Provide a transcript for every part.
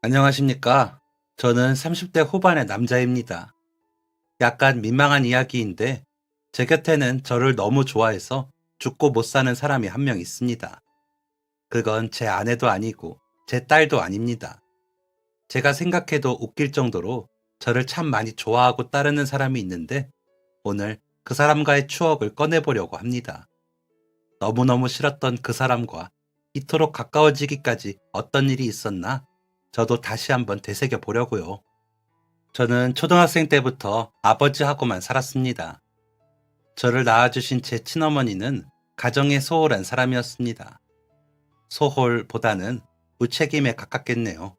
안녕하십니까. 저는 30대 후반의 남자입니다. 약간 민망한 이야기인데, 제 곁에는 저를 너무 좋아해서 죽고 못 사는 사람이 한 명 있습니다. 그건 제 아내도 아니고, 제 딸도 아닙니다. 제가 생각해도 웃길 정도로 저를 참 많이 좋아하고 따르는 사람이 있는데, 오늘 그 사람과의 추억을 꺼내보려고 합니다. 너무너무 싫었던 그 사람과 이토록 가까워지기까지 어떤 일이 있었나? 저도 다시 한번 되새겨 보려고요. 저는 초등학생 때부터 아버지하고만 살았습니다. 저를 낳아주신 제 친어머니는 가정에 소홀한 사람이었습니다. 소홀보다는 무책임에 가깝겠네요.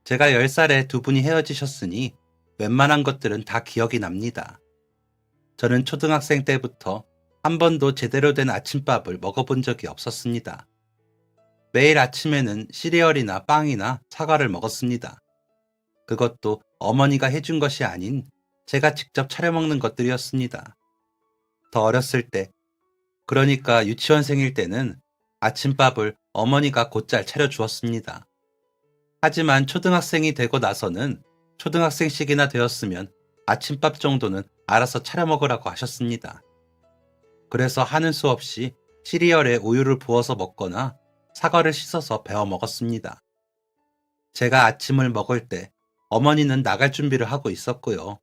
제가 10살에 두 분이 헤어지셨으니 웬만한 것들은 다 기억이 납니다. 저는 초등학생 때부터 한 번도 제대로 된 아침밥을 먹어본 적이 없었습니다. 매일 아침에는 시리얼이나 빵이나 사과를 먹었습니다. 그것도 어머니가 해준 것이 아닌 제가 직접 차려 먹는 것들이었습니다. 더 어렸을 때, 그러니까 유치원생일 때는 아침밥을 어머니가 곧잘 차려 주었습니다. 하지만 초등학생이 되고 나서는 초등학생식이나 되었으면 아침밥 정도는 알아서 차려 먹으라고 하셨습니다. 그래서 하는 수 없이 시리얼에 우유를 부어서 먹거나 사과를 씻어서 베어 먹었습니다. 제가 아침을 먹을 때 어머니는 나갈 준비를 하고 있었고요.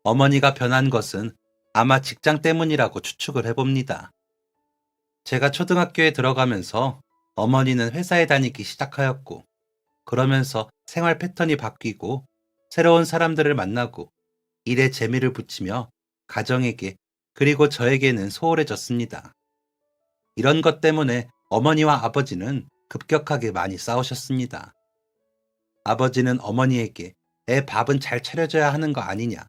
어머니가 변한 것은 아마 직장 때문이라고 추측을 해봅니다. 제가 초등학교에 들어가면서 어머니는 회사에 다니기 시작하였고, 그러면서 생활 패턴이 바뀌고 새로운 사람들을 만나고 일에 재미를 붙이며 가정에게 그리고 저에게는 소홀해졌습니다. 이런 것 때문에 어머니와 아버지는 급격하게 많이 싸우셨습니다. 아버지는 어머니에게 애 밥은 잘 차려줘야 하는 거 아니냐,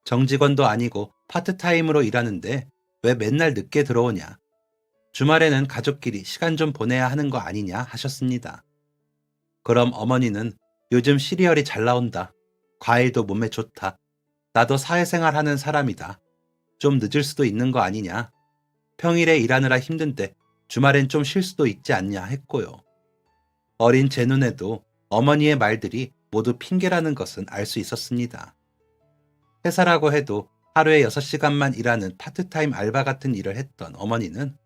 정직원도 아니고 파트타임으로 일하는데 왜 맨날 늦게 들어오냐, 주말에는 가족끼리 시간 좀 보내야 하는 거 아니냐 하셨습니다. 그럼 어머니는 요즘 시리얼이 잘 나온다, 과일도 몸에 좋다, 나도 사회생활 하는 사람이다, 좀 늦을 수도 있는 거 아니냐, 평일에 일하느라 힘든데 주말엔 좀 쉴 수도 있지 않냐 했고요. 어린 제 눈에도 어머니의 말들이 모두 핑계라는 것은 알 수 있었습니다. 회사라고 해도 하루에 6시간만 일하는 파트타임 알바 같은 일을 했던 어머니는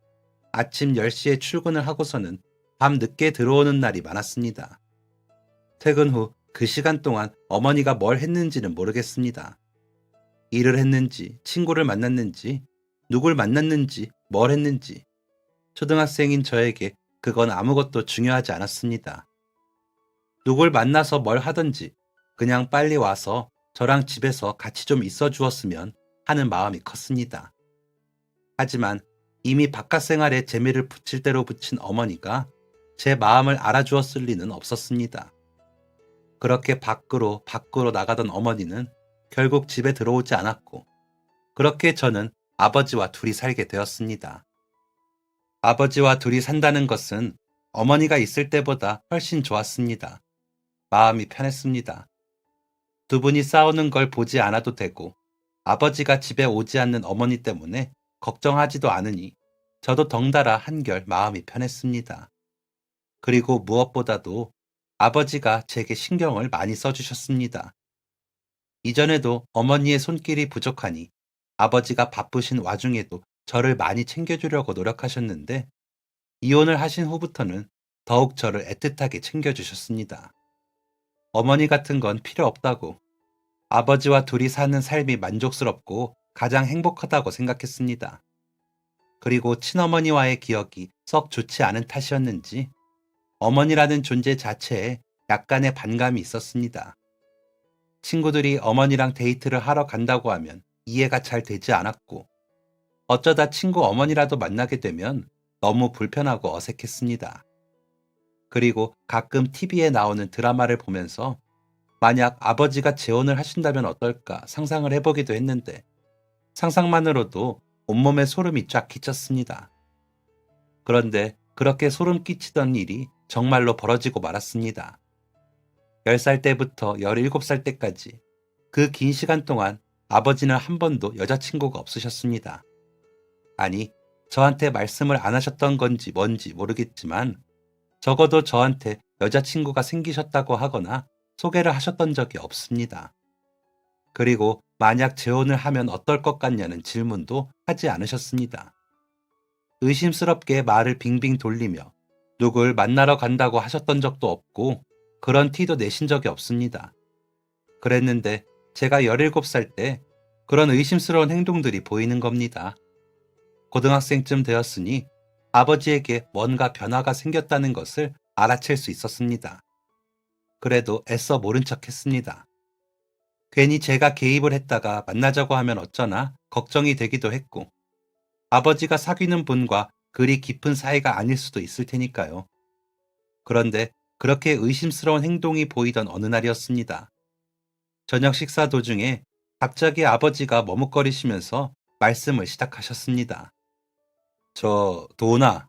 아침 10시에 출근을 하고서는 밤 늦게 들어오는 날이 많았습니다. 퇴근 후 그 시간 동안 어머니가 뭘 했는지는 모르겠습니다. 일을 했는지, 친구를 만났는지, 누굴 만났는지, 뭘 했는지, 초등학생인 저에게 그건 아무것도 중요하지 않았습니다. 누굴 만나서 뭘 하든지 그냥 빨리 와서 저랑 집에서 같이 좀 있어 주었으면 하는 마음이 컸습니다. 하지만 이미 바깥 생활에 재미를 붙일 대로 붙인 어머니가 제 마음을 알아주었을 리는 없었습니다. 그렇게 밖으로 나가던 어머니는 결국 집에 들어오지 않았고, 그렇게 저는 아버지와 둘이 살게 되었습니다. 아버지와 둘이 산다는 것은 어머니가 있을 때보다 훨씬 좋았습니다. 마음이 편했습니다. 두 분이 싸우는 걸 보지 않아도 되고, 아버지가 집에 오지 않는 어머니 때문에 걱정하지도 않으니 저도 덩달아 한결 마음이 편했습니다. 그리고 무엇보다도 아버지가 제게 신경을 많이 써주셨습니다. 이전에도 어머니의 손길이 부족하니 아버지가 바쁘신 와중에도 저를 많이 챙겨주려고 노력하셨는데, 이혼을 하신 후부터는 더욱 저를 애틋하게 챙겨주셨습니다. 어머니 같은 건 필요 없다고, 아버지와 둘이 사는 삶이 만족스럽고 가장 행복하다고 생각했습니다. 그리고 친어머니와의 기억이 썩 좋지 않은 탓이었는지 어머니라는 존재 자체에 약간의 반감이 있었습니다. 친구들이 어머니랑 데이트를 하러 간다고 하면 이해가 잘 되지 않았고, 어쩌다 친구 어머니라도 만나게 되면 너무 불편하고 어색했습니다. 그리고 가끔 TV에 나오는 드라마를 보면서 만약 아버지가 재혼을 하신다면 어떨까 상상을 해보기도 했는데, 상상만으로도 온몸에 소름이 쫙 끼쳤습니다. 그런데 그렇게 소름 끼치던 일이 정말로 벌어지고 말았습니다. 10살 때부터 17살 때까지 그 긴 시간 동안 아버지는 한 번도 여자친구가 없으셨습니다. 아니, 저한테 말씀을 안 하셨던 건지 뭔지 모르겠지만 적어도 저한테 여자친구가 생기셨다고 하거나 소개를 하셨던 적이 없습니다. 그리고 만약 재혼을 하면 어떨 것 같냐는 질문도 하지 않으셨습니다. 의심스럽게 말을 빙빙 돌리며 누굴 만나러 간다고 하셨던 적도 없고 그런 티도 내신 적이 없습니다. 그랬는데 제가 17살 때 그런 의심스러운 행동들이 보이는 겁니다. 고등학생쯤 되었으니 아버지에게 뭔가 변화가 생겼다는 것을 알아챌 수 있었습니다. 그래도 애써 모른 척 했습니다. 괜히 제가 개입을 했다가 만나자고 하면 어쩌나 걱정이 되기도 했고, 아버지가 사귀는 분과 그리 깊은 사이가 아닐 수도 있을 테니까요. 그런데 그렇게 의심스러운 행동이 보이던 어느 날이었습니다. 저녁 식사 도중에 갑자기 아버지가 머뭇거리시면서 말씀을 시작하셨습니다. 도훈아,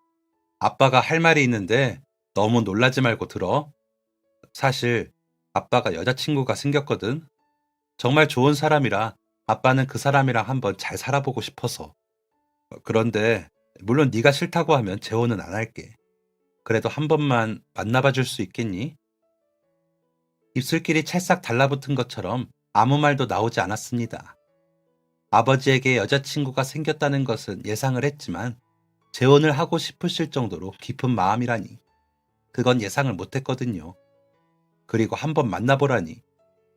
아빠가 할 말이 있는데 너무 놀라지 말고 들어. 사실 아빠가 여자친구가 생겼거든. 정말 좋은 사람이라 아빠는 그 사람이랑 한번 잘 살아보고 싶어서. 그런데 물론 네가 싫다고 하면 재혼은 안 할게. 그래도 한 번만 만나봐 줄 수 있겠니? 입술끼리 찰싹 달라붙은 것처럼 아무 말도 나오지 않았습니다. 아버지에게 여자친구가 생겼다는 것은 예상을 했지만 재혼을 하고 싶으실 정도로 깊은 마음이라니 그건 예상을 못했거든요. 그리고 한번 만나보라니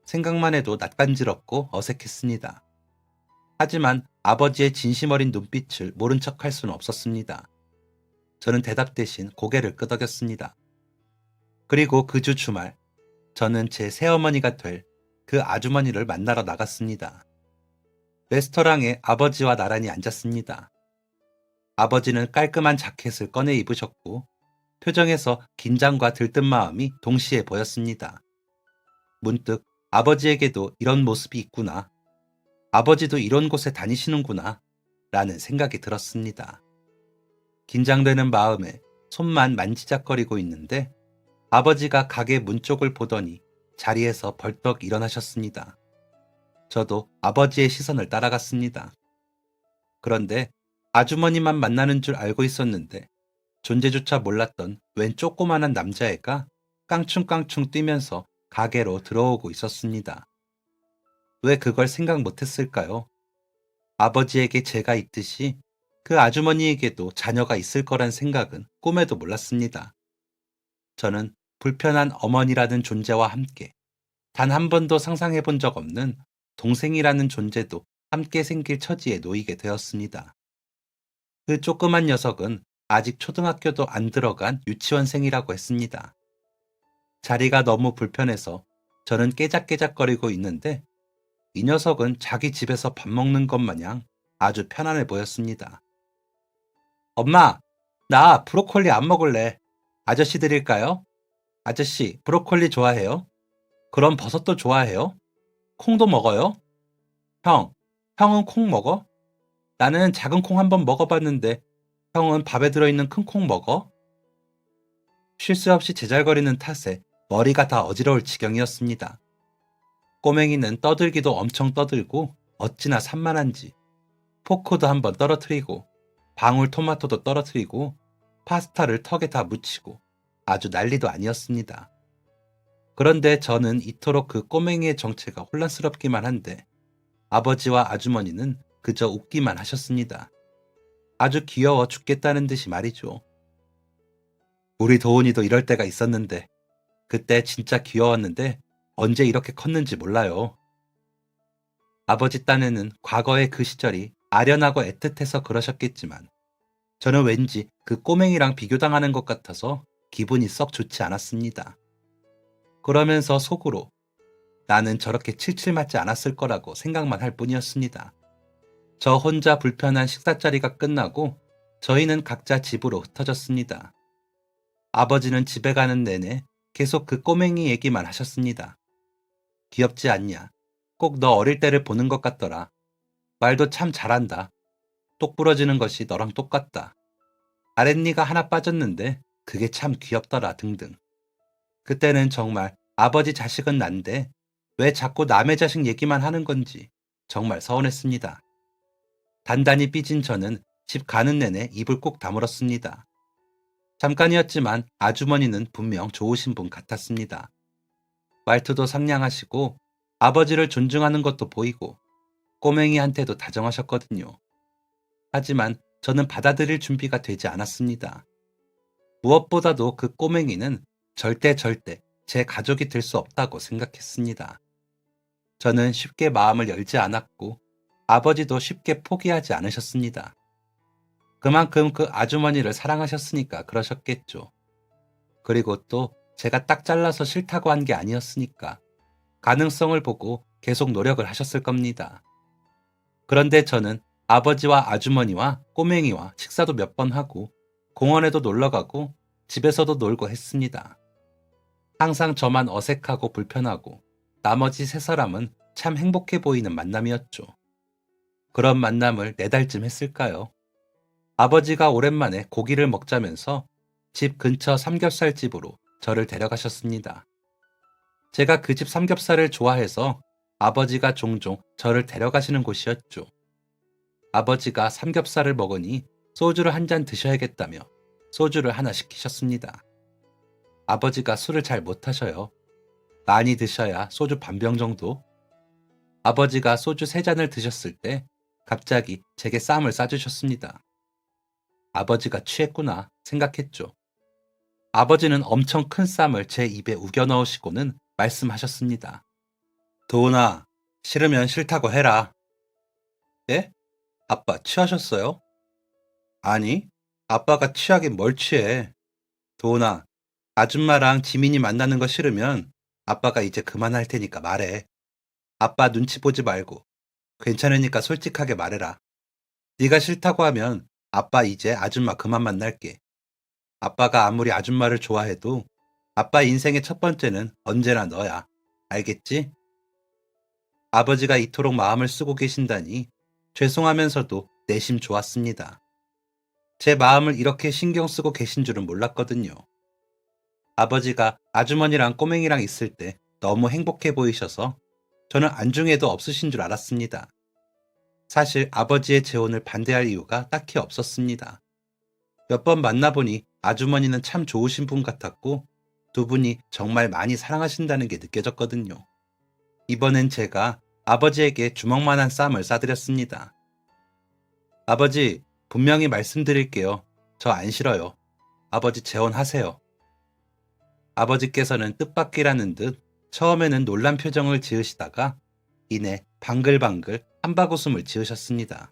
생각만 해도 낯간지럽고 어색했습니다. 하지만 아버지의 진심 어린 눈빛을 모른 척할 수는 없었습니다. 저는 대답 대신 고개를 끄덕였습니다. 그리고 그 주 주말 저는 제 새어머니가 될 그 아주머니를 만나러 나갔습니다. 레스토랑에 아버지와 나란히 앉았습니다. 아버지는 깔끔한 자켓을 꺼내 입으셨고 표정에서 긴장과 들뜬 마음이 동시에 보였습니다. 문득 아버지에게도 이런 모습이 있구나. 아버지도 이런 곳에 다니시는구나. 라는 생각이 들었습니다. 긴장되는 마음에 손만 만지작거리고 있는데 아버지가 가게 문 쪽을 보더니 자리에서 벌떡 일어나셨습니다. 저도 아버지의 시선을 따라갔습니다. 그런데 아주머니만 만나는 줄 알고 있었는데 존재조차 몰랐던 웬 조그만한 남자애가 깡충깡충 뛰면서 가게로 들어오고 있었습니다. 왜 그걸 생각 못했을까요? 아버지에게 제가 있듯이 그 아주머니에게도 자녀가 있을 거란 생각은 꿈에도 몰랐습니다. 저는 불편한 어머니라는 존재와 함께 단 한 번도 상상해 본 적 없는 동생이라는 존재도 함께 생길 처지에 놓이게 되었습니다. 그 조그만 녀석은 아직 초등학교도 안 들어간 유치원생이라고 했습니다. 자리가 너무 불편해서 저는 깨작깨작거리고 있는데 이 녀석은 자기 집에서 밥 먹는 것 마냥 아주 편안해 보였습니다. 엄마, 나 브로콜리 안 먹을래. 아저씨 드릴까요? 아저씨, 브로콜리 좋아해요? 그럼 버섯도 좋아해요? 콩도 먹어요? 형, 형은 콩 먹어? 나는 작은 콩 한번 먹어봤는데 형은 밥에 들어있는 큰 콩 먹어? 쉴 새 없이 제잘거리는 탓에 머리가 다 어지러울 지경이었습니다. 꼬맹이는 떠들기도 엄청 떠들고 어찌나 산만한지 포크도 한번 떨어뜨리고 방울토마토도 떨어뜨리고 파스타를 턱에 다 묻히고 아주 난리도 아니었습니다. 그런데 저는 이토록 그 꼬맹이의 정체가 혼란스럽기만 한데 아버지와 아주머니는 그저 웃기만 하셨습니다. 아주 귀여워 죽겠다는 듯이 말이죠. 우리 도훈이도 이럴 때가 있었는데 그때 진짜 귀여웠는데 언제 이렇게 컸는지 몰라요. 아버지 딴에는 과거의 그 시절이 아련하고 애틋해서 그러셨겠지만 저는 왠지 그 꼬맹이랑 비교당하는 것 같아서 기분이 썩 좋지 않았습니다. 그러면서 속으로 나는 저렇게 칠칠 맞지 않았을 거라고 생각만 할 뿐이었습니다. 저 혼자 불편한 식사 자리가 끝나고 저희는 각자 집으로 흩어졌습니다. 아버지는 집에 가는 내내 계속 그 꼬맹이 얘기만 하셨습니다. 귀엽지 않냐? 꼭 너 어릴 때를 보는 것 같더라. 말도 참 잘한다. 똑 부러지는 것이 너랑 똑같다. 아랫니가 하나 빠졌는데 그게 참 귀엽더라 등등. 그때는 정말 아버지 자식은 난데 왜 자꾸 남의 자식 얘기만 하는 건지 정말 서운했습니다. 단단히 삐진 저는 집 가는 내내 입을 꼭 다물었습니다. 잠깐이었지만 아주머니는 분명 좋으신 분 같았습니다. 말투도 상냥하시고 아버지를 존중하는 것도 보이고 꼬맹이한테도 다정하셨거든요. 하지만 저는 받아들일 준비가 되지 않았습니다. 무엇보다도 그 꼬맹이는 절대 제 가족이 될 수 없다고 생각했습니다. 저는 쉽게 마음을 열지 않았고 아버지도 쉽게 포기하지 않으셨습니다. 그만큼 그 아주머니를 사랑하셨으니까 그러셨겠죠. 그리고 또 제가 딱 잘라서 싫다고 한 게 아니었으니까 가능성을 보고 계속 노력을 하셨을 겁니다. 그런데 저는 아버지와 아주머니와 꼬맹이와 식사도 몇 번 하고 공원에도 놀러 가고 집에서도 놀고 했습니다. 항상 저만 어색하고 불편하고 나머지 세 사람은 참 행복해 보이는 만남이었죠. 그런 만남을 4달쯤 했을까요? 아버지가 오랜만에 고기를 먹자면서 집 근처 삼겹살 집으로 저를 데려가셨습니다. 제가 그 집 삼겹살을 좋아해서 아버지가 종종 저를 데려가시는 곳이었죠. 아버지가 삼겹살을 먹으니 소주를 한 잔 드셔야겠다며 소주를 하나 시키셨습니다. 아버지가 술을 잘 못하셔요. 많이 드셔야 소주 반병 정도. 아버지가 소주 3잔을 드셨을 때 갑자기 제게 쌈을 싸주셨습니다. 아버지가 취했구나 생각했죠. 아버지는 엄청 큰 쌈을 제 입에 우겨 넣으시고는 말씀하셨습니다. 도훈아, 싫으면 싫다고 해라. 예? 아빠 취하셨어요? 아니, 아빠가 취하긴 뭘 취해. 도훈아, 아줌마랑 지민이 만나는 거 싫으면 아빠가 이제 그만할 테니까 말해. 아빠 눈치 보지 말고 괜찮으니까 솔직하게 말해라. 네가 싫다고 하면 아빠 이제 아줌마 그만 만날게. 아빠가 아무리 아줌마를 좋아해도 아빠 인생의 첫 번째는 언제나 너야. 알겠지? 아버지가 이토록 마음을 쓰고 계신다니 죄송하면서도 내심 좋았습니다. 제 마음을 이렇게 신경 쓰고 계신 줄은 몰랐거든요. 아버지가 아주머니랑 꼬맹이랑 있을 때 너무 행복해 보이셔서 저는 안중에도 없으신 줄 알았습니다. 사실 아버지의 재혼을 반대할 이유가 딱히 없었습니다. 몇 번 만나보니 아주머니는 참 좋으신 분 같았고 두 분이 정말 많이 사랑하신다는 게 느껴졌거든요. 이번엔 제가 아버지에게 주먹만한 쌈을 싸드렸습니다. 아버지, 분명히 말씀드릴게요. 저 안 싫어요. 아버지 재혼하세요. 아버지께서는 뜻밖이라는 듯 처음에는 놀란 표정을 지으시다가 이내 방글방글 한바구음을 지으셨습니다.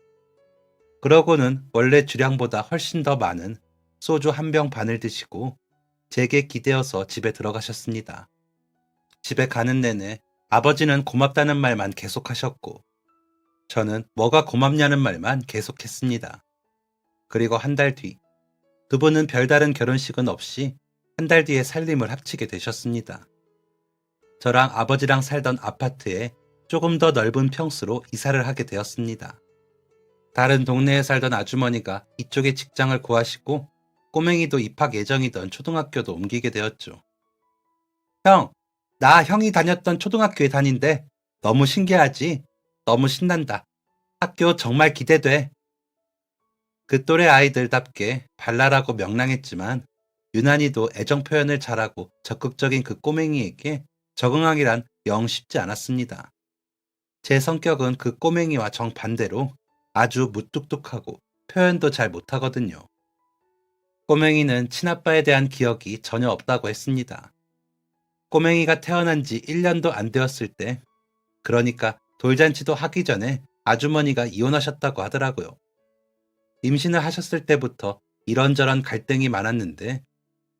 그러고는 원래 주량보다 훨씬 더 많은 소주 1병 반을 드시고 제게 기대어서 집에 들어가셨습니다. 집에 가는 내내 아버지는 고맙다는 말만 계속하셨고 저는 뭐가 고맙냐는 말만 계속했습니다. 그리고 한 달 뒤, 두 분은 별다른 결혼식은 없이 한 달 뒤에 살림을 합치게 되셨습니다. 저랑 아버지랑 살던 아파트에 조금 더 넓은 평수로 이사를 하게 되었습니다. 다른 동네에 살던 아주머니가 이쪽에 직장을 구하시고 꼬맹이도 입학 예정이던 초등학교도 옮기게 되었죠. 형, 나 형이 다녔던 초등학교에 다닌대. 너무 신기하지? 너무 신난다. 학교 정말 기대돼. 그 또래 아이들답게 발랄하고 명랑했지만 유난히도 애정 표현을 잘하고 적극적인 그 꼬맹이에게 적응하기란 영 쉽지 않았습니다. 제 성격은 그 꼬맹이와 정반대로 아주 무뚝뚝하고 표현도 잘 못하거든요. 꼬맹이는 친아빠에 대한 기억이 전혀 없다고 했습니다. 꼬맹이가 태어난 지 1년도 안 되었을 때, 그러니까 돌잔치도 하기 전에 아주머니가 이혼하셨다고 하더라고요. 임신을 하셨을 때부터 이런저런 갈등이 많았는데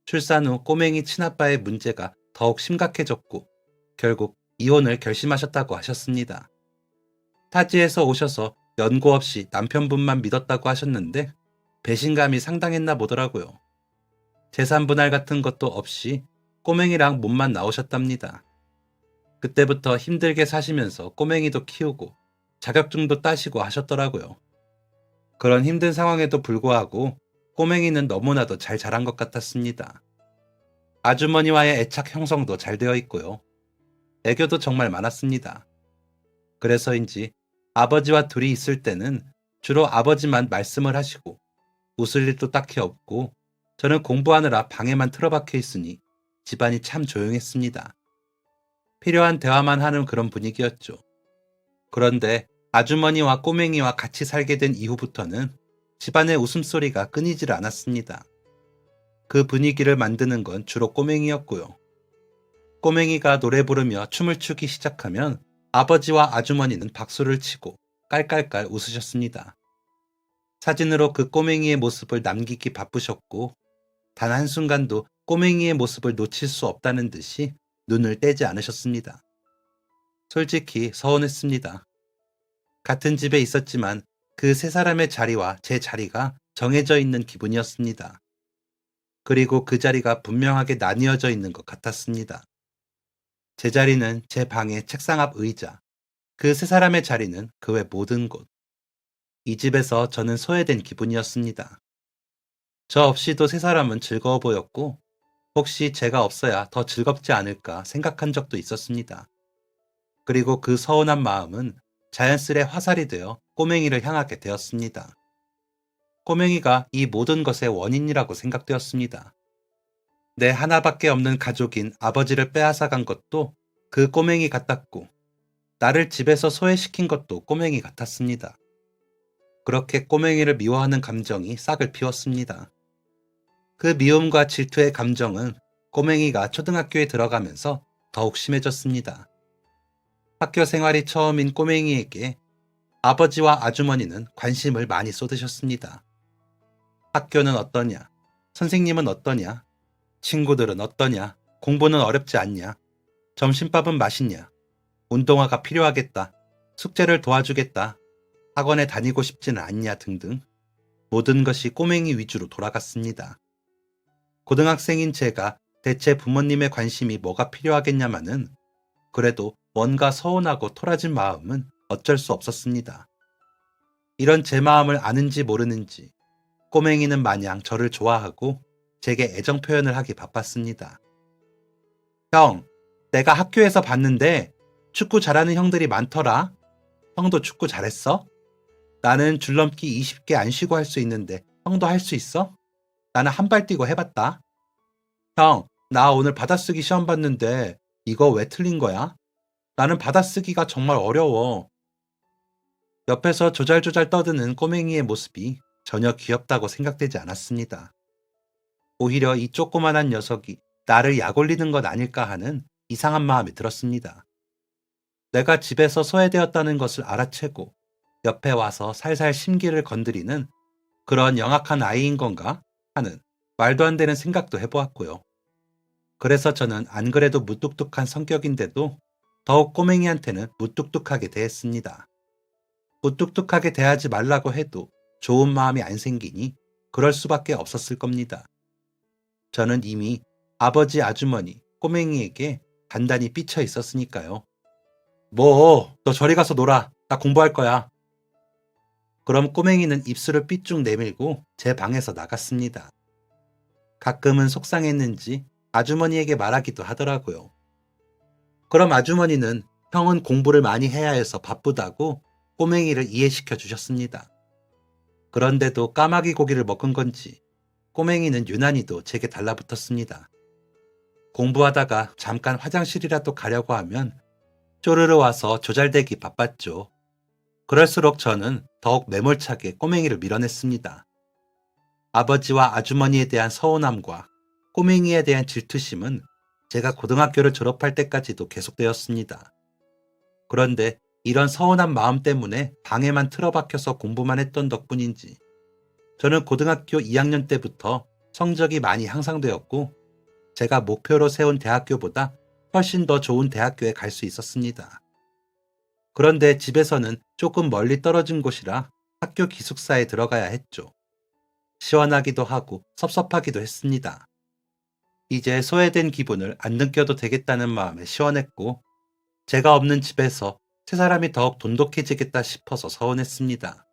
출산 후 꼬맹이 친아빠의 문제가 더욱 심각해졌고 결국 이혼을 결심하셨다고 하셨습니다. 타지에서 오셔서 연고 없이 남편분만 믿었다고 하셨는데 배신감이 상당했나 보더라고요. 재산 분할 같은 것도 없이 꼬맹이랑 몸만 나오셨답니다. 그때부터 힘들게 사시면서 꼬맹이도 키우고 자격증도 따시고 하셨더라고요. 그런 힘든 상황에도 불구하고 꼬맹이는 너무나도 잘 자란 것 같았습니다. 아주머니와의 애착 형성도 잘 되어 있고요. 애교도 정말 많았습니다. 그래서인지 아버지와 둘이 있을 때는 주로 아버지만 말씀을 하시고 웃을 일도 딱히 없고 저는 공부하느라 방에만 틀어박혀 있으니 집안이 참 조용했습니다. 필요한 대화만 하는 그런 분위기였죠. 그런데 아주머니와 꼬맹이와 같이 살게 된 이후부터는 집안의 웃음소리가 끊이질 않았습니다. 그 분위기를 만드는 건 주로 꼬맹이였고요. 꼬맹이가 노래 부르며 춤을 추기 시작하면 아버지와 아주머니는 박수를 치고 깔깔깔 웃으셨습니다. 사진으로 그 꼬맹이의 모습을 남기기 바쁘셨고 단 한순간도 꼬맹이의 모습을 놓칠 수 없다는 듯이 눈을 떼지 않으셨습니다. 솔직히 서운했습니다. 같은 집에 있었지만 그 세 사람의 자리와 제 자리가 정해져 있는 기분이었습니다. 그리고 그 자리가 분명하게 나뉘어져 있는 것 같았습니다. 제 자리는 제 방의 책상 앞 의자, 그 세 사람의 자리는 그 외 모든 곳. 이 집에서 저는 소외된 기분이었습니다. 저 없이도 세 사람은 즐거워 보였고 혹시 제가 없어야 더 즐겁지 않을까 생각한 적도 있었습니다. 그리고 그 서운한 마음은 자연스레 화살이 되어 꼬맹이를 향하게 되었습니다. 꼬맹이가 이 모든 것의 원인이라고 생각되었습니다. 내 하나밖에 없는 가족인 아버지를 빼앗아간 것도 그 꼬맹이 같았고 나를 집에서 소외시킨 것도 꼬맹이 같았습니다. 그렇게 꼬맹이를 미워하는 감정이 싹을 피웠습니다. 그 미움과 질투의 감정은 꼬맹이가 초등학교에 들어가면서 더욱 심해졌습니다. 학교 생활이 처음인 꼬맹이에게 아버지와 아주머니는 관심을 많이 쏟으셨습니다. 학교는 어떠냐? 선생님은 어떠냐? 친구들은 어떠냐? 공부는 어렵지 않냐? 점심밥은 맛있냐? 운동화가 필요하겠다. 숙제를 도와주겠다. 학원에 다니고 싶지는 않냐 등등 모든 것이 꼬맹이 위주로 돌아갔습니다. 고등학생인 제가 대체 부모님의 관심이 뭐가 필요하겠냐마는 그래도 뭔가 서운하고 토라진 마음은 어쩔 수 없었습니다. 이런 제 마음을 아는지 모르는지 꼬맹이는 마냥 저를 좋아하고 제게 애정 표현을 하기 바빴습니다. 형, 내가 학교에서 봤는데 축구 잘하는 형들이 많더라. 형도 축구 잘했어? 나는 줄넘기 20개 안 쉬고 할 수 있는데 형도 할 수 있어? 나는 한 발 뛰고 해봤다. 형, 나 오늘 받아쓰기 시험 봤는데 이거 왜 틀린 거야? 나는 받아쓰기가 정말 어려워. 옆에서 조잘조잘 떠드는 꼬맹이의 모습이 전혀 귀엽다고 생각되지 않았습니다. 오히려 이 조그만한 녀석이 나를 약올리는 것 아닐까 하는 이상한 마음이 들었습니다. 내가 집에서 소외되었다는 것을 알아채고 옆에 와서 살살 심기를 건드리는 그런 영악한 아이인 건가 하는 말도 안 되는 생각도 해보았고요. 그래서 저는 안 그래도 무뚝뚝한 성격인데도 더욱 꼬맹이한테는 무뚝뚝하게 대했습니다. 무뚝뚝하게 대하지 말라고 해도 좋은 마음이 안 생기니 그럴 수밖에 없었을 겁니다. 저는 이미 아버지, 아주머니, 꼬맹이에게 단단히 삐쳐 있었으니까요. 뭐, 너 저리 가서 놀아. 나 공부할 거야. 그럼 꼬맹이는 입술을 삐쭉 내밀고 제 방에서 나갔습니다. 가끔은 속상했는지 아주머니에게 말하기도 하더라고요. 그럼 아주머니는 형은 공부를 많이 해야 해서 바쁘다고 꼬맹이를 이해시켜 주셨습니다. 그런데도 까마귀 고기를 먹은 건지 꼬맹이는 유난히도 제게 달라붙었습니다. 공부하다가 잠깐 화장실이라도 가려고 하면 쪼르르 와서 조잘대기 바빴죠. 그럴수록 저는 더욱 매몰차게 꼬맹이를 밀어냈습니다. 아버지와 아주머니에 대한 서운함과 꼬맹이에 대한 질투심은 제가 고등학교를 졸업할 때까지도 계속되었습니다. 그런데 이런 서운한 마음 때문에 방에만 틀어박혀서 공부만 했던 덕분인지 저는 고등학교 2학년 때부터 성적이 많이 향상되었고 제가 목표로 세운 대학교보다 훨씬 더 좋은 대학교에 갈 수 있었습니다. 그런데 집에서는 조금 멀리 떨어진 곳이라 학교 기숙사에 들어가야 했죠. 시원하기도 하고 섭섭하기도 했습니다. 이제 소외된 기분을 안 느껴도 되겠다는 마음에 시원했고 제가 없는 집에서 세 사람이 더욱 돈독해지겠다 싶어서 서운했습니다.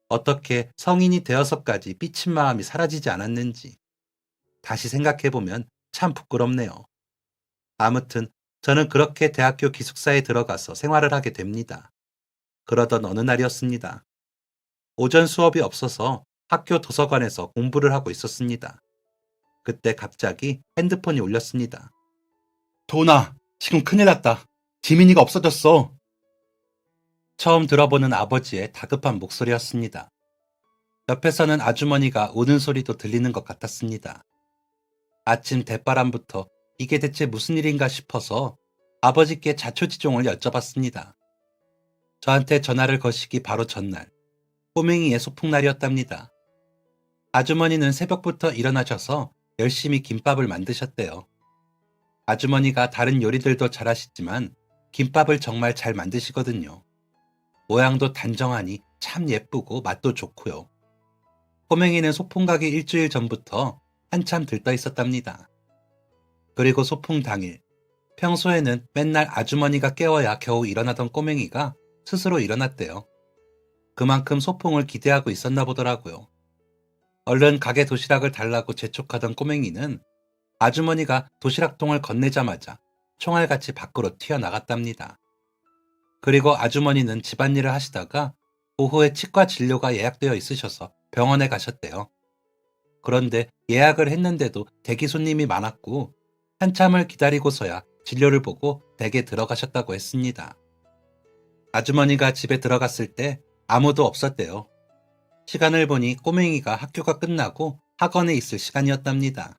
어떻게 성인이 되어서까지 삐친 마음이 사라지지 않았는지 다시 생각해보면 참 부끄럽네요. 아무튼 저는 그렇게 대학교 기숙사에 들어가서 생활을 하게 됩니다. 그러던 어느 날이었습니다. 오전 수업이 없어서 학교 도서관에서 공부를 하고 있었습니다. 그때 갑자기 핸드폰이 울렸습니다. 도훈아, 지금 큰일 났다. 지민이가 없어졌어. 처음 들어보는 아버지의 다급한 목소리였습니다. 옆에서는 아주머니가 우는 소리도 들리는 것 같았습니다. 아침 대바람부터 이게 대체 무슨 일인가 싶어서 아버지께 자초지종을 여쭤봤습니다. 저한테 전화를 거시기 바로 전날, 꼬맹이의 소풍날이었답니다. 아주머니는 새벽부터 일어나셔서 열심히 김밥을 만드셨대요. 아주머니가 다른 요리들도 잘하시지만 김밥을 정말 잘 만드시거든요. 모양도 단정하니 참 예쁘고 맛도 좋고요. 꼬맹이는 소풍 가기 일주일 전부터 한참 들떠 있었답니다. 그리고 소풍 당일, 평소에는 맨날 아주머니가 깨워야 겨우 일어나던 꼬맹이가 스스로 일어났대요. 그만큼 소풍을 기대하고 있었나 보더라고요. 얼른 가게 도시락을 달라고 재촉하던 꼬맹이는 아주머니가 도시락통을 건네자마자 총알같이 밖으로 튀어나갔답니다. 그리고 아주머니는 집안일을 하시다가 오후에 치과 진료가 예약되어 있으셔서 병원에 가셨대요. 그런데 예약을 했는데도 대기 손님이 많았고 한참을 기다리고서야 진료를 보고 댁에 들어가셨다고 했습니다. 아주머니가 집에 들어갔을 때 아무도 없었대요. 시간을 보니 꼬맹이가 학교가 끝나고 학원에 있을 시간이었답니다.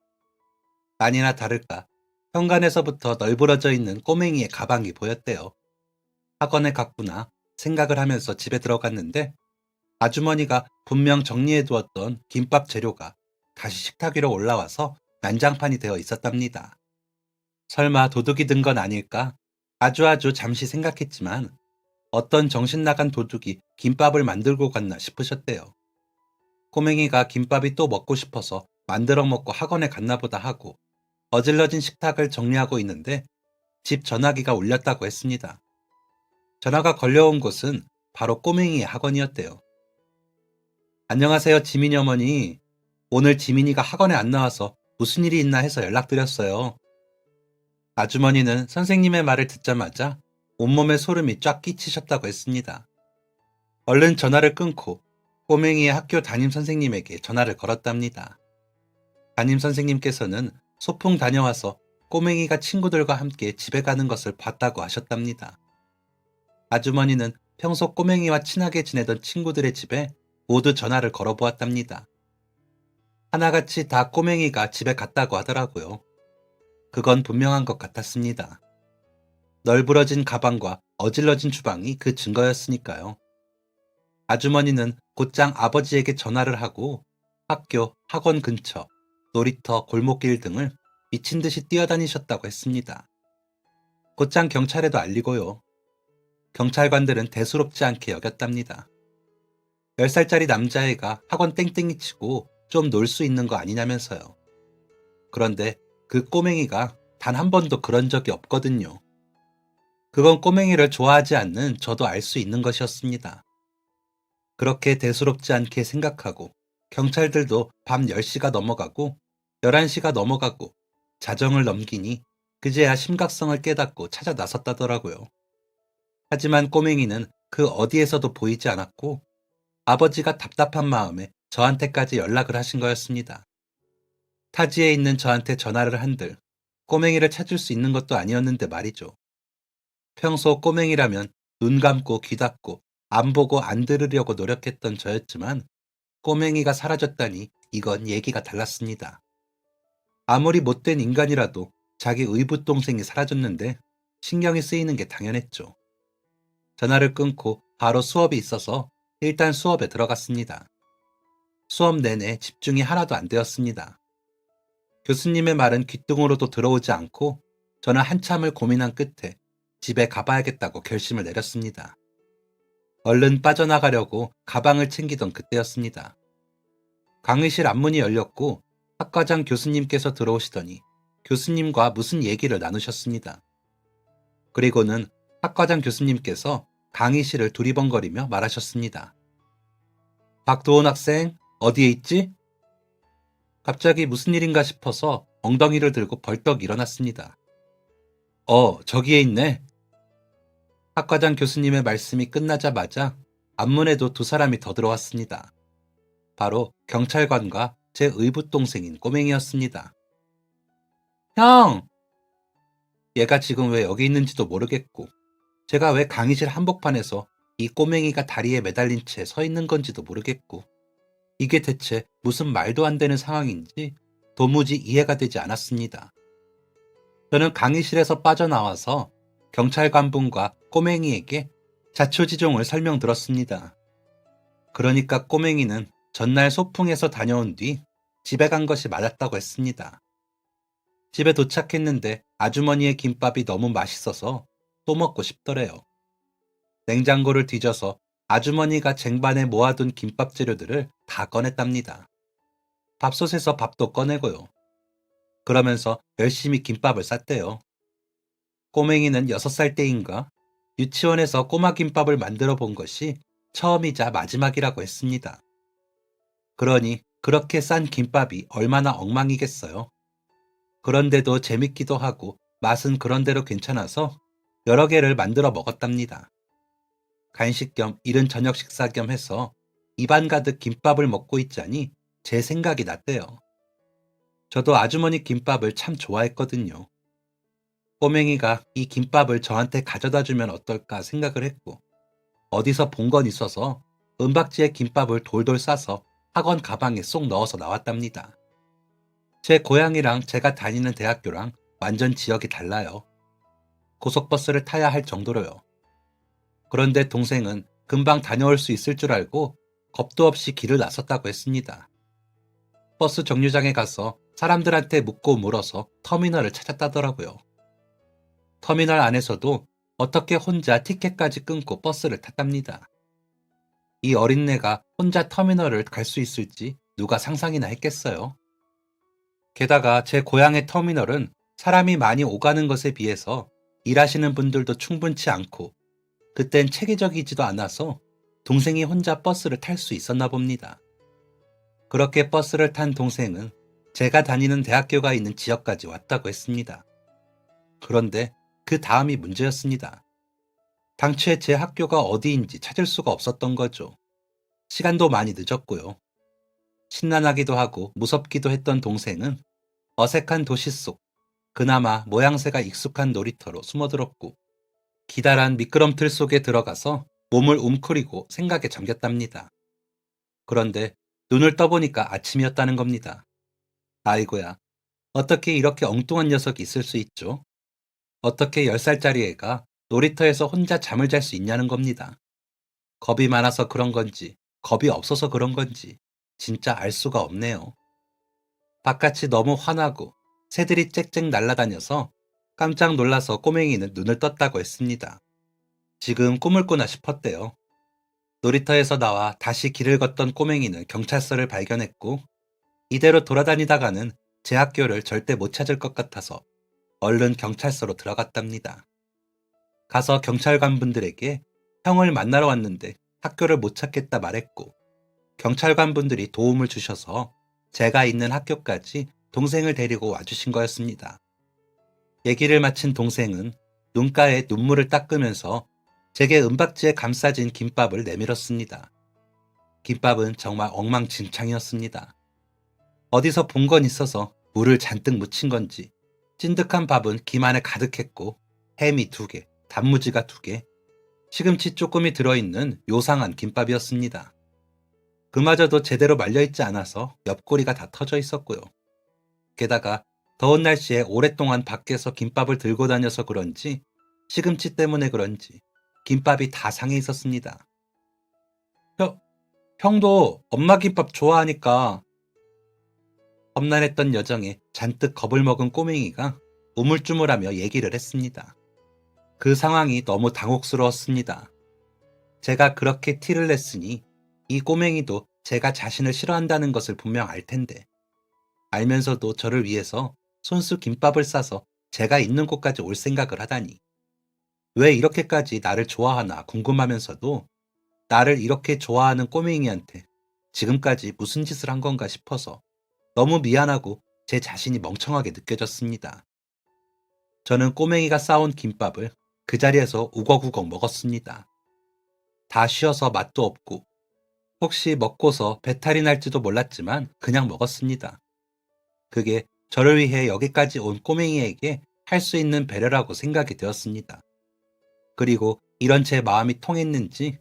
아니나 다를까 현관에서부터 널브러져 있는 꼬맹이의 가방이 보였대요. 학원에 갔구나 생각을 하면서 집에 들어갔는데 아주머니가 분명 정리해두었던 김밥 재료가 다시 식탁 위로 올라와서 난장판이 되어 있었답니다. 설마 도둑이 든 건 아닐까? 아주 잠시 생각했지만 어떤 정신 나간 도둑이 김밥을 만들고 갔나 싶으셨대요. 꼬맹이가 김밥이 또 먹고 싶어서 만들어 먹고 학원에 갔나 보다 하고 어질러진 식탁을 정리하고 있는데 집 전화기가 울렸다고 했습니다. 전화가 걸려온 곳은 바로 꼬맹이의 학원이었대요. 안녕하세요, 지민이 어머니. 오늘 지민이가 학원에 안 나와서 무슨 일이 있나 해서 연락드렸어요. 아주머니는 선생님의 말을 듣자마자 온몸에 소름이 쫙 끼치셨다고 했습니다. 얼른 전화를 끊고 꼬맹이의 학교 담임 선생님에게 전화를 걸었답니다. 담임 선생님께서는 소풍 다녀와서 꼬맹이가 친구들과 함께 집에 가는 것을 봤다고 하셨답니다. 아주머니는 평소 꼬맹이와 친하게 지내던 친구들의 집에 모두 전화를 걸어보았답니다. 하나같이 다 꼬맹이가 집에 갔다고 하더라고요. 그건 분명한 것 같았습니다. 널브러진 가방과 어질러진 주방이 그 증거였으니까요. 아주머니는 곧장 아버지에게 전화를 하고 학교, 학원 근처, 놀이터, 골목길 등을 미친 듯이 뛰어다니셨다고 했습니다. 곧장 경찰에도 알리고요. 경찰관들은 대수롭지 않게 여겼답니다. 10살짜리 남자애가 학원 땡땡이 치고 좀 놀 수 있는 거 아니냐면서요. 그런데 그 꼬맹이가 단 한 번도 그런 적이 없거든요. 그건 꼬맹이를 좋아하지 않는 저도 알 수 있는 것이었습니다. 그렇게 대수롭지 않게 생각하고 경찰들도 밤 10시가 넘어가고 11시가 넘어가고 자정을 넘기니 그제야 심각성을 깨닫고 찾아 나섰다더라고요. 하지만 꼬맹이는 그 어디에서도 보이지 않았고 아버지가 답답한 마음에 저한테까지 연락을 하신 거였습니다. 타지에 있는 저한테 전화를 한들 꼬맹이를 찾을 수 있는 것도 아니었는데 말이죠. 평소 꼬맹이라면 눈 감고 귀 닫고 안 보고 안 들으려고 노력했던 저였지만 꼬맹이가 사라졌다니 이건 얘기가 달랐습니다. 아무리 못된 인간이라도 자기 의붓동생이 사라졌는데 신경이 쓰이는 게 당연했죠. 전화를 끊고 바로 수업이 있어서 일단 수업에 들어갔습니다. 수업 내내 집중이 하나도 안 되었습니다. 교수님의 말은 귓등으로도 들어오지 않고 저는 한참을 고민한 끝에 집에 가봐야겠다고 결심을 내렸습니다. 얼른 빠져나가려고 가방을 챙기던 그때였습니다. 강의실 앞문이 열렸고 학과장 교수님께서 들어오시더니 교수님과 무슨 얘기를 나누셨습니다. 그리고는 학과장 교수님께서 강의실을 두리번거리며 말하셨습니다. 박도훈 학생, 어디에 있지? 갑자기 무슨 일인가 싶어서 엉덩이를 들고 벌떡 일어났습니다. 저기에 있네. 학과장 교수님의 말씀이 끝나자마자 앞문에도 두 사람이 더 들어왔습니다. 바로 경찰관과 제 의붓동생인 꼬맹이였습니다. 형! 얘가 지금 왜 여기 있는지도 모르겠고, 제가 왜 강의실 한복판에서 이 꼬맹이가 다리에 매달린 채 서 있는 건지도 모르겠고, 이게 대체 무슨 말도 안 되는 상황인지 도무지 이해가 되지 않았습니다. 저는 강의실에서 빠져나와서 경찰관분과 꼬맹이에게 자초지종을 설명들었습니다. 그러니까 꼬맹이는 전날 소풍에서 다녀온 뒤 집에 간 것이 맞았다고 했습니다. 집에 도착했는데 아주머니의 김밥이 너무 맛있어서 또 먹고 싶더래요. 냉장고를 뒤져서 아주머니가 쟁반에 모아둔 김밥 재료들을 다 꺼냈답니다. 밥솥에서 밥도 꺼내고요. 그러면서 열심히 김밥을 쌌대요. 꼬맹이는 6살 때인가 유치원에서 꼬마 김밥을 만들어 본 것이 처음이자 마지막이라고 했습니다. 그러니 그렇게 싼 김밥이 얼마나 엉망이겠어요. 그런데도 재밌기도 하고 맛은 그런대로 괜찮아서 여러 개를 만들어 먹었답니다. 간식 겸 이른 저녁 식사 겸 해서 입안 가득 김밥을 먹고 있자니 제 생각이 났대요. 저도 아주머니 김밥을 참 좋아했거든요. 꼬맹이가 이 김밥을 저한테 가져다 주면 어떨까 생각을 했고, 어디서 본 건 있어서 은박지에 김밥을 돌돌 싸서 학원 가방에 쏙 넣어서 나왔답니다. 제 고향이랑 제가 다니는 대학교랑 완전 지역이 달라요. 고속버스를 타야 할 정도로요. 그런데 동생은 금방 다녀올 수 있을 줄 알고 겁도 없이 길을 나섰다고 했습니다. 버스 정류장에 가서 사람들한테 묻고 물어서 터미널을 찾았다더라고요. 터미널 안에서도 어떻게 혼자 티켓까지 끊고 버스를 탔답니다. 이 어린애가 혼자 터미널을 갈 수 있을지 누가 상상이나 했겠어요. 게다가 제 고향의 터미널은 사람이 많이 오가는 것에 비해서 일하시는 분들도 충분치 않고 그땐 체계적이지도 않아서 동생이 혼자 버스를 탈 수 있었나 봅니다. 그렇게 버스를 탄 동생은 제가 다니는 대학교가 있는 지역까지 왔다고 했습니다. 그런데 그 다음이 문제였습니다. 당최 제 학교가 어디인지 찾을 수가 없었던 거죠. 시간도 많이 늦었고요. 신난하기도 하고 무섭기도 했던 동생은 어색한 도시 속 그나마 모양새가 익숙한 놀이터로 숨어들었고 기다란 미끄럼틀 속에 들어가서 몸을 웅크리고 생각에 잠겼답니다. 그런데 눈을 떠보니까 아침이었다는 겁니다. 아이고야, 어떻게 이렇게 엉뚱한 녀석이 있을 수 있죠? 어떻게 10살짜리 애가 놀이터에서 혼자 잠을 잘 수 있냐는 겁니다. 겁이 많아서 그런 건지, 겁이 없어서 그런 건지, 진짜 알 수가 없네요. 바깥이 너무 환하고 새들이 짹짹 날아다녀서 깜짝 놀라서 꼬맹이는 눈을 떴다고 했습니다. 지금 꿈을 꾸나 싶었대요. 놀이터에서 나와 다시 길을 걷던 꼬맹이는 경찰서를 발견했고 이대로 돌아다니다가는 제 학교를 절대 못 찾을 것 같아서 얼른 경찰서로 들어갔답니다. 가서 경찰관분들에게 형을 만나러 왔는데 학교를 못 찾겠다 말했고 경찰관분들이 도움을 주셔서 제가 있는 학교까지 동생을 데리고 와주신 거였습니다. 얘기를 마친 동생은 눈가에 눈물을 닦으면서 제게 은박지에 감싸진 김밥을 내밀었습니다. 김밥은 정말 엉망진창이었습니다. 어디서 본 건 있어서 물을 잔뜩 묻힌 건지 찐득한 밥은 김 안에 가득했고 햄이 2개, 단무지가 2개, 시금치 조금이 들어있는 요상한 김밥이었습니다. 그마저도 제대로 말려있지 않아서 옆구리가 다 터져 있었고요. 게다가 더운 날씨에 오랫동안 밖에서 김밥을 들고 다녀서 그런지 시금치 때문에 그런지 김밥이 다 상해 있었습니다. 형도 엄마 김밥 좋아하니까 험난했던 여정에 잔뜩 겁을 먹은 꼬맹이가 우물쭈물하며 얘기를 했습니다. 그 상황이 너무 당혹스러웠습니다. 제가 그렇게 티를 냈으니 이 꼬맹이도 제가 자신을 싫어한다는 것을 분명 알 텐데 알면서도 저를 위해서 손수 김밥을 싸서 제가 있는 곳까지 올 생각을 하다니 왜 이렇게까지 나를 좋아하나 궁금하면서도 나를 이렇게 좋아하는 꼬맹이한테 지금까지 무슨 짓을 한 건가 싶어서 너무 미안하고 제 자신이 멍청하게 느껴졌습니다. 저는 꼬맹이가 싸온 김밥을 그 자리에서 우걱우걱 먹었습니다. 다 쉬어서 맛도 없고 혹시 먹고서 배탈이 날지도 몰랐지만 그냥 먹었습니다. 그게 저를 위해 여기까지 온 꼬맹이에게 할 수 있는 배려라고 생각이 되었습니다. 그리고 이런 제 마음이 통했는지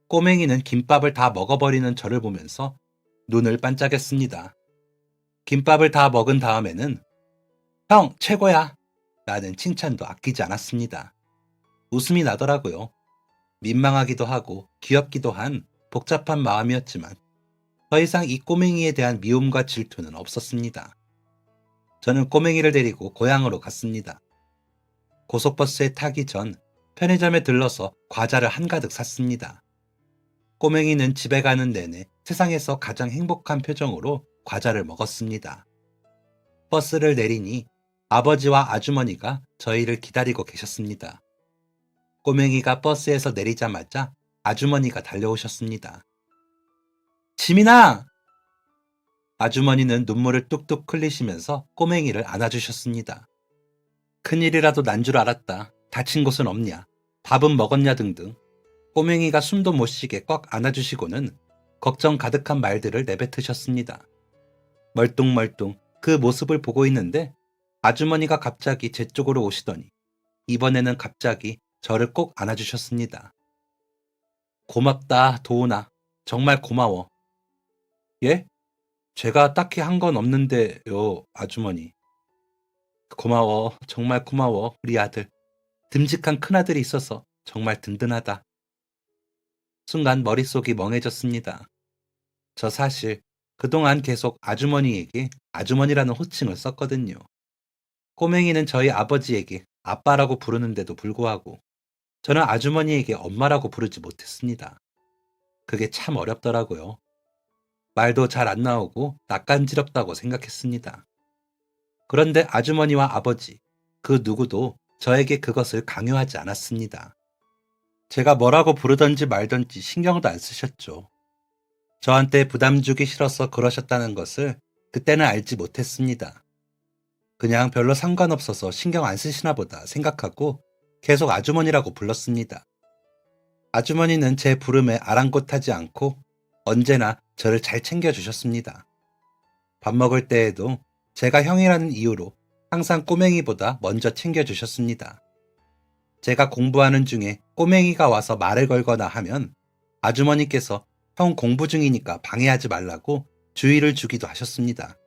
꼬맹이는 김밥을 다 먹어버리는 저를 보면서 눈을 반짝였습니다. 김밥을 다 먹은 다음에는 형, 최고야! 라는 칭찬도 아끼지 않았습니다. 웃음이 나더라고요. 민망하기도 하고 귀엽기도 한 복잡한 마음이었지만 더 이상 이 꼬맹이에 대한 미움과 질투는 없었습니다. 저는 꼬맹이를 데리고 고향으로 갔습니다. 고속버스에 타기 전 편의점에 들러서 과자를 한가득 샀습니다. 꼬맹이는 집에 가는 내내 세상에서 가장 행복한 표정으로 과자를 먹었습니다. 버스를 내리니 아버지와 아주머니가 저희를 기다리고 계셨습니다. 꼬맹이가 버스에서 내리자마자 아주머니가 달려오셨습니다. 지민아! 아주머니는 눈물을 뚝뚝 흘리시면서 꼬맹이를 안아주셨습니다. 큰일이라도 난 줄 알았다. 다친 곳은 없냐? 밥은 먹었냐? 등등. 꼬맹이가 숨도 못 쉬게 꽉 안아주시고는 걱정 가득한 말들을 내뱉으셨습니다. 멀뚱멀뚱 그 모습을 보고 있는데 아주머니가 갑자기 제 쪽으로 오시더니 이번에는 갑자기 저를 꼭 안아주셨습니다. 고맙다, 도훈아. 정말 고마워. 예? 제가 딱히 한 건 없는데요, 아주머니. 고마워. 정말 고마워, 우리 아들. 듬직한 큰아들이 있어서 정말 든든하다. 순간 머릿속이 멍해졌습니다. 저 사실 그동안 계속 아주머니에게 아주머니라는 호칭을 썼거든요. 꼬맹이는 저희 아버지에게 아빠라고 부르는데도 불구하고 저는 아주머니에게 엄마라고 부르지 못했습니다. 그게 참 어렵더라고요. 말도 잘 안 나오고 낯간지럽다고 생각했습니다. 그런데 아주머니와 아버지, 그 누구도 저에게 그것을 강요하지 않았습니다. 제가 뭐라고 부르던지 말던지 신경도 안 쓰셨죠. 저한테 부담 주기 싫어서 그러셨다는 것을 그때는 알지 못했습니다. 그냥 별로 상관없어서 신경 안 쓰시나 보다 생각하고 계속 아주머니라고 불렀습니다. 아주머니는 제 부름에 아랑곳하지 않고 언제나 저를 잘 챙겨주셨습니다. 밥 먹을 때에도 제가 형이라는 이유로 항상 꼬맹이보다 먼저 챙겨주셨습니다. 제가 공부하는 중에 꼬맹이가 와서 말을 걸거나 하면 아주머니께서 형 공부 중이니까 방해하지 말라고 주의를 주기도 하셨습니다.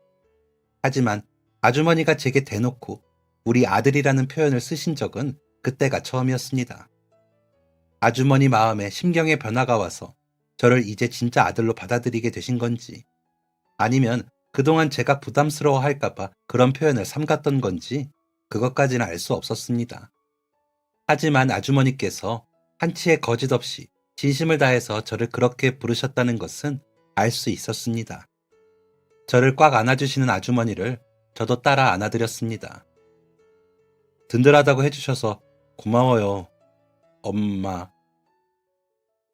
하지만 아주머니가 제게 대놓고 우리 아들이라는 표현을 쓰신 적은 그때가 처음이었습니다. 아주머니 마음에 심경의 변화가 와서 저를 이제 진짜 아들로 받아들이게 되신 건지 아니면 그동안 제가 부담스러워 할까봐 그런 표현을 삼갔던 건지 그것까지는 알 수 없었습니다. 하지만 아주머니께서 한치의 거짓 없이 진심을 다해서 저를 그렇게 부르셨다는 것은 알 수 있었습니다. 저를 꽉 안아주시는 아주머니를 저도 따라 안아드렸습니다. 든든하다고 해주셔서 고마워요, 엄마.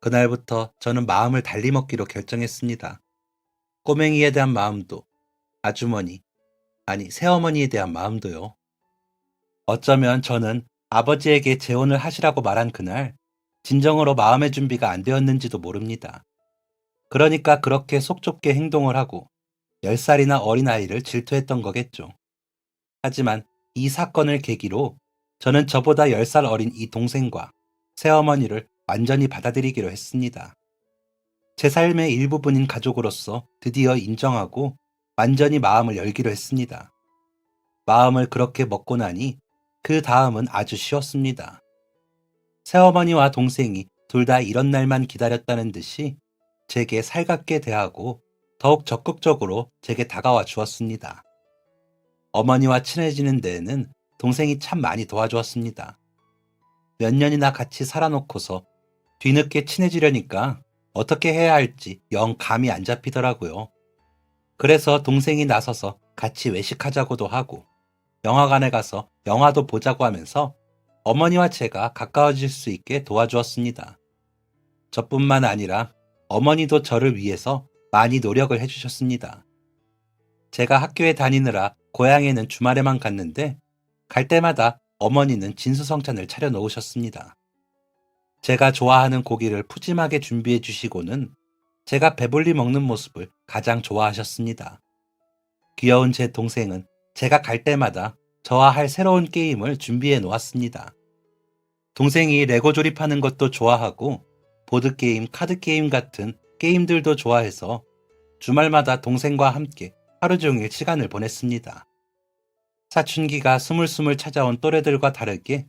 그날부터 저는 마음을 달리 먹기로 결정했습니다. 꼬맹이에 대한 마음도, 아주머니, 아니 새어머니에 대한 마음도요. 어쩌면 저는 아버지에게 재혼을 하시라고 말한 그날 진정으로 마음의 준비가 안 되었는지도 모릅니다. 그러니까 그렇게 속 좁게 행동을 하고 10살이나 어린 아이를 질투했던 거겠죠. 하지만 이 사건을 계기로 저는 저보다 10살 어린 이 동생과 새어머니를 완전히 받아들이기로 했습니다. 제 삶의 일부분인 가족으로서 드디어 인정하고 완전히 마음을 열기로 했습니다. 마음을 그렇게 먹고 나니 그 다음은 아주 쉬웠습니다. 새어머니와 동생이 둘 다 이런 날만 기다렸다는 듯이 제게 살갑게 대하고 더욱 적극적으로 제게 다가와 주었습니다. 어머니와 친해지는 데에는 동생이 참 많이 도와주었습니다. 몇 년이나 같이 살아놓고서 뒤늦게 친해지려니까 어떻게 해야 할지 영 감이 안 잡히더라고요. 그래서 동생이 나서서 같이 외식하자고도 하고 영화관에 가서 영화도 보자고 하면서 어머니와 제가 가까워질 수 있게 도와주었습니다. 저뿐만 아니라 어머니도 저를 위해서 많이 노력을 해주셨습니다. 제가 학교에 다니느라 고향에는 주말에만 갔는데 갈 때마다 어머니는 진수성찬을 차려 놓으셨습니다. 제가 좋아하는 고기를 푸짐하게 준비해 주시고는 제가 배불리 먹는 모습을 가장 좋아하셨습니다. 귀여운 제 동생은 제가 갈 때마다 저와 할 새로운 게임을 준비해 놓았습니다. 동생이 레고 조립하는 것도 좋아하고 보드게임, 카드게임 같은 게임들도 좋아해서 주말마다 동생과 함께 하루 종일 시간을 보냈습니다. 사춘기가 스물스물 찾아온 또래들과 다르게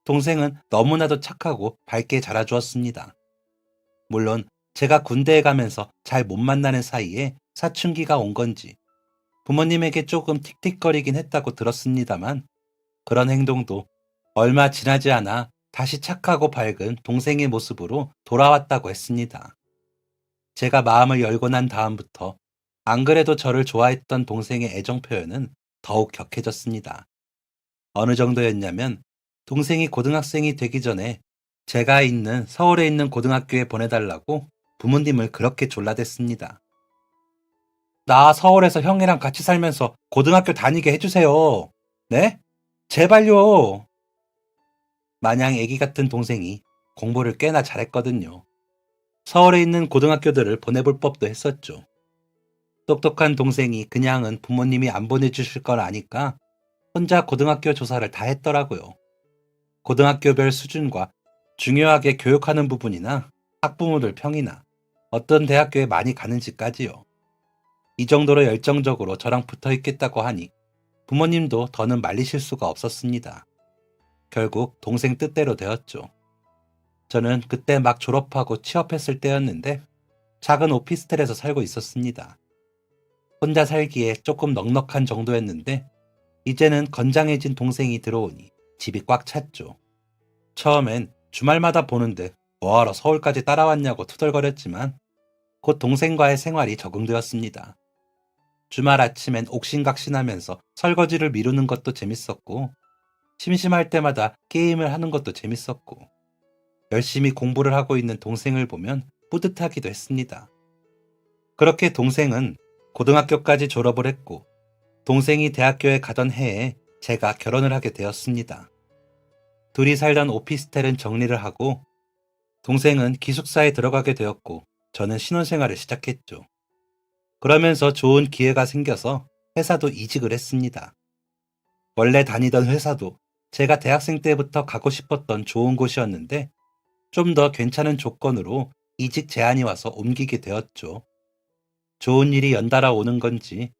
동생은 너무나도 착하고 밝게 자라주었습니다. 물론 제가 군대에 가면서 잘 못 만나는 사이에 사춘기가 온 건지 부모님에게 조금 틱틱거리긴 했다고 들었습니다만 그런 행동도 얼마 지나지 않아 다시 착하고 밝은 동생의 모습으로 돌아왔다고 했습니다. 제가 마음을 열고 난 다음부터 안 그래도 저를 좋아했던 동생의 애정 표현은 더욱 격해졌습니다. 어느 정도였냐면 동생이 고등학생이 되기 전에 제가 있는 서울에 있는 고등학교에 보내달라고 부모님을 그렇게 졸라댔습니다. 나 서울에서 형이랑 같이 살면서 고등학교 다니게 해주세요. 네? 제발요. 마냥 애기 같은 동생이 공부를 꽤나 잘했거든요. 서울에 있는 고등학교들을 보내볼 법도 했었죠. 똑똑한 동생이 그냥은 부모님이 안 보내주실 걸 아니까 혼자 고등학교 조사를 다 했더라고요. 고등학교별 수준과 중요하게 교육하는 부분이나 학부모들 평이나 어떤 대학교에 많이 가는지까지요. 이 정도로 열정적으로 저랑 붙어 있겠다고 하니 부모님도 더는 말리실 수가 없었습니다. 결국 동생 뜻대로 되었죠. 저는 그때 막 졸업하고 취업했을 때였는데 작은 오피스텔에서 살고 있었습니다. 혼자 살기에 조금 넉넉한 정도였는데 이제는 건장해진 동생이 들어오니 집이 꽉 찼죠. 처음엔 주말마다 보는데 뭐하러 서울까지 따라왔냐고 투덜거렸지만 곧 동생과의 생활이 적응되었습니다. 주말 아침엔 옥신각신하면서 설거지를 미루는 것도 재밌었고 심심할 때마다 게임을 하는 것도 재밌었고 열심히 공부를 하고 있는 동생을 보면 뿌듯하기도 했습니다. 그렇게 동생은 고등학교까지 졸업을 했고 동생이 대학교에 가던 해에 제가 결혼을 하게 되었습니다. 둘이 살던 오피스텔은 정리를 하고 동생은 기숙사에 들어가게 되었고 저는 신혼생활을 시작했죠. 그러면서 좋은 기회가 생겨서 회사도 이직을 했습니다. 원래 다니던 회사도 제가 대학생 때부터 가고 싶었던 좋은 곳이었는데 좀 더 괜찮은 조건으로 이직 제안이 와서 옮기게 되었죠. 좋은 일이 연달아 오는 건지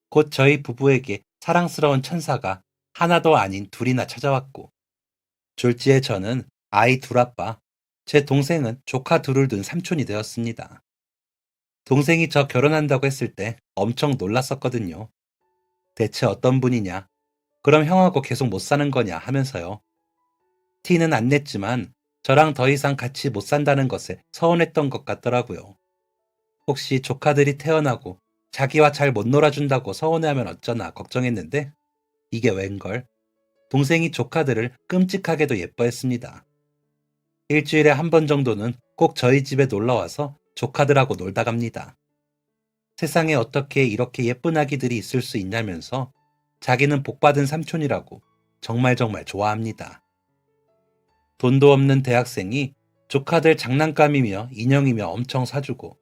곧 저희 부부에게 사랑스러운 천사가 하나도 아닌 둘이나 찾아왔고 졸지에 저는 아이 둘 아빠, 제 동생은 조카 둘을 둔 삼촌이 되었습니다. 동생이 저 결혼한다고 했을 때 엄청 놀랐었거든요. 대체 어떤 분이냐? 그럼 형하고 계속 못 사는 거냐 하면서요. 티는 안 냈지만 저랑 더 이상 같이 못 산다는 것에 서운했던 것 같더라고요. 혹시 조카들이 태어나고 자기와 잘 못 놀아준다고 서운해하면 어쩌나 걱정했는데 이게 웬걸? 동생이 조카들을 끔찍하게도 예뻐했습니다. 일주일에 한 번 정도는 꼭 저희 집에 놀러와서 조카들하고 놀다 갑니다. 세상에 어떻게 이렇게 예쁜 아기들이 있을 수 있냐면서 자기는 복받은 삼촌이라고 정말 좋아합니다. 돈도 없는 대학생이 조카들 장난감이며 인형이며 엄청 사주고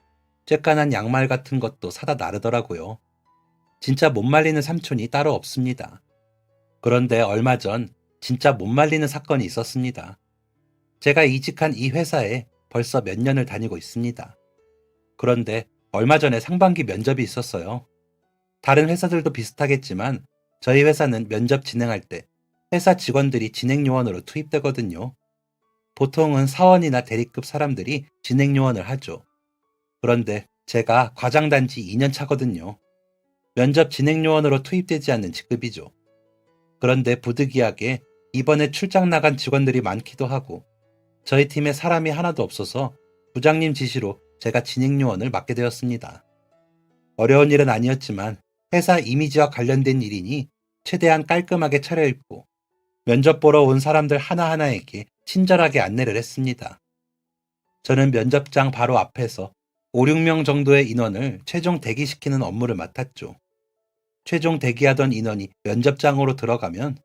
쬐깐한 양말 같은 것도 사다 나르더라고요. 진짜 못 말리는 삼촌이 따로 없습니다. 그런데 얼마 전 진짜 못 말리는 사건이 있었습니다. 제가 이직한 이 회사에 벌써 몇 년을 다니고 있습니다. 그런데 얼마 전에 상반기 면접이 있었어요. 다른 회사들도 비슷하겠지만 저희 회사는 면접 진행할 때 회사 직원들이 진행요원으로 투입되거든요. 보통은 사원이나 대리급 사람들이 진행요원을 하죠. 그런데 제가 과장단지 2년 차거든요. 면접 진행요원으로 투입되지 않는 직급이죠. 그런데 부득이하게 이번에 출장 나간 직원들이 많기도 하고 저희 팀에 사람이 하나도 없어서 부장님 지시로 제가 진행요원을 맡게 되었습니다. 어려운 일은 아니었지만 회사 이미지와 관련된 일이니 최대한 깔끔하게 차려입고 면접 보러 온 사람들 하나하나에게 친절하게 안내를 했습니다. 저는 면접장 바로 앞에서 5, 6명 정도의 인원을 최종 대기시키는 업무를 맡았죠. 최종 대기하던 인원이 면접장으로 들어가면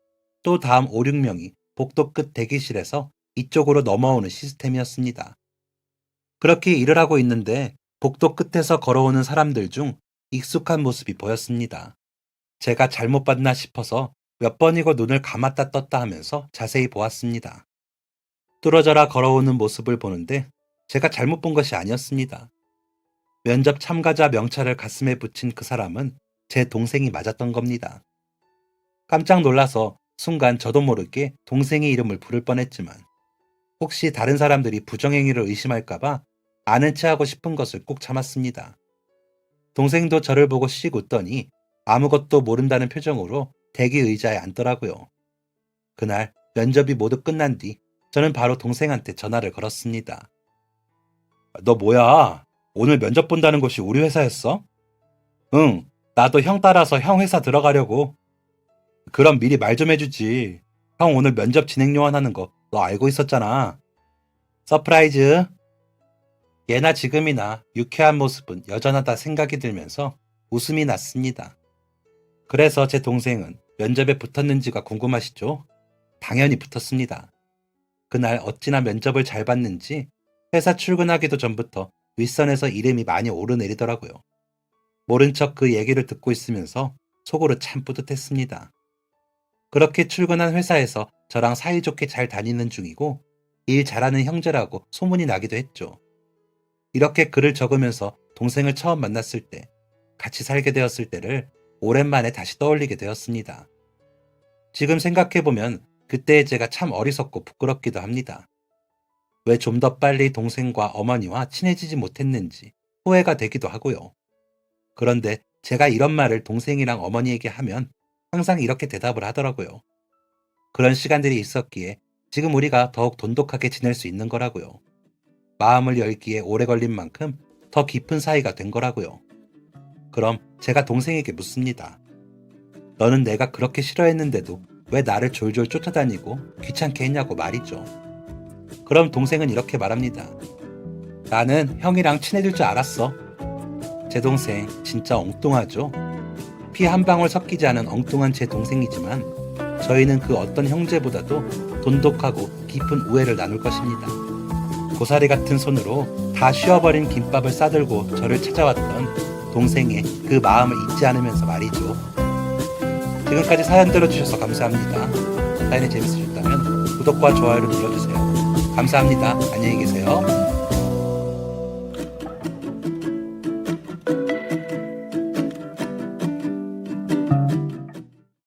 또 다음 5, 6명이 복도 끝 대기실에서 이쪽으로 넘어오는 시스템이었습니다. 그렇게 일을 하고 있는데 복도 끝에서 걸어오는 사람들 중 익숙한 모습이 보였습니다. 제가 잘못 봤나 싶어서 몇 번이고 눈을 감았다 떴다 하면서 자세히 보았습니다. 뚫어져라 걸어오는 모습을 보는데 제가 잘못 본 것이 아니었습니다. 면접 참가자 명찰을 가슴에 붙인 그 사람은 제 동생이 맞았던 겁니다. 깜짝 놀라서 순간 저도 모르게 동생의 이름을 부를 뻔했지만 혹시 다른 사람들이 부정행위를 의심할까봐 아는 체하고 싶은 것을 꼭 참았습니다. 동생도 저를 보고 씩 웃더니 아무것도 모른다는 표정으로 대기 의자에 앉더라고요. 그날 면접이 모두 끝난 뒤 저는 바로 동생한테 전화를 걸었습니다. 너 뭐야? 오늘 면접 본다는 곳이 우리 회사였어? 응, 나도 형 따라서 형 회사 들어가려고. 그럼 미리 말 좀 해주지. 형 오늘 면접 진행 요원 하는 거 너 알고 있었잖아. 서프라이즈. 예나 지금이나 유쾌한 모습은 여전하다 생각이 들면서 웃음이 났습니다. 그래서 제 동생은 면접에 붙었는지가 궁금하시죠? 당연히 붙었습니다. 그날 어찌나 면접을 잘 봤는지 회사 출근하기도 전부터 윗선에서 이름이 많이 오르내리더라고요. 모른 척 그 얘기를 듣고 있으면서 속으로 참 뿌듯했습니다. 그렇게 출근한 회사에서 저랑 사이좋게 잘 다니는 중이고 일 잘하는 형제라고 소문이 나기도 했죠. 이렇게 글을 적으면서 동생을 처음 만났을 때, 같이 살게 되었을 때를 오랜만에 다시 떠올리게 되었습니다. 지금 생각해보면 그때의 제가 참 어리석고 부끄럽기도 합니다. 왜 좀 더 빨리 동생과 어머니와 친해지지 못했는지 후회가 되기도 하고요. 그런데 제가 이런 말을 동생이랑 어머니에게 하면 항상 이렇게 대답을 하더라고요. 그런 시간들이 있었기에 지금 우리가 더욱 돈독하게 지낼 수 있는 거라고요. 마음을 열기에 오래 걸린 만큼 더 깊은 사이가 된 거라고요. 그럼 제가 동생에게 묻습니다. 너는 내가 그렇게 싫어했는데도 왜 나를 졸졸 쫓아다니고 귀찮게 했냐고 말이죠. 그럼 동생은 이렇게 말합니다. 나는 형이랑 친해질 줄 알았어. 제 동생 진짜 엉뚱하죠? 피 한 방울 섞이지 않은 엉뚱한 제 동생이지만 저희는 그 어떤 형제보다도 돈독하고 깊은 우애를 나눌 것입니다. 고사리 같은 손으로 다 쉬어버린 김밥을 싸들고 저를 찾아왔던 동생의 그 마음을 잊지 않으면서 말이죠. 지금까지 사연 들어주셔서 감사합니다. 사연이 재밌으셨다면 구독과 좋아요를 눌러주세요. 감사합니다. 안녕히 계세요.